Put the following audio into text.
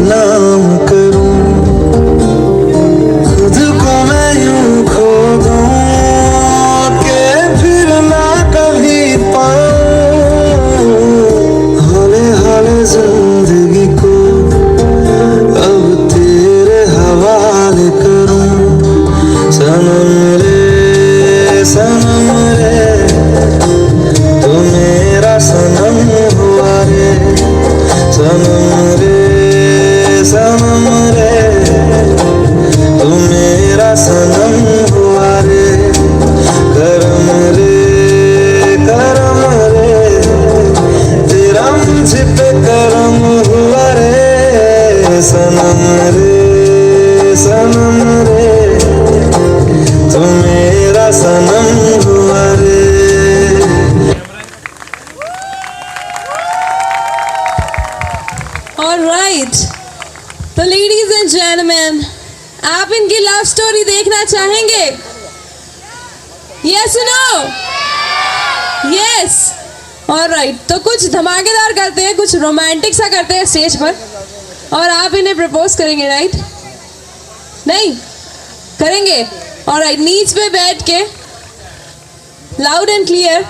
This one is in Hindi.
बदनाम करूं, खुद को मैं यूं खो दूं कि फिर ना कभी पाऊं। हौले हौले जिंदगी को अब तेरे हवाले करूं। सनम रे सनम रे, तू मेरा सनम हुआ रे। सनम रे सनम रे, तू मेरा सनम हुआ रे। करम रे तेरा मुझ पे करम हुआ रे। सनम रे तू मेरा सनम हुआ रे। Alright, तो ladies and gentlemen, आप इनकी लव स्टोरी देखना चाहेंगे? Yes or no? Yes. Alright, तो कुछ धमाकेदार करते हैं, कुछ रोमांटिक सा करते हैं स्टेज पर, और आप इन्हें प्रपोज करेंगे, राइट? नहीं करेंगे? Alright, नीच पे बैठ के लाउड एंड क्लियर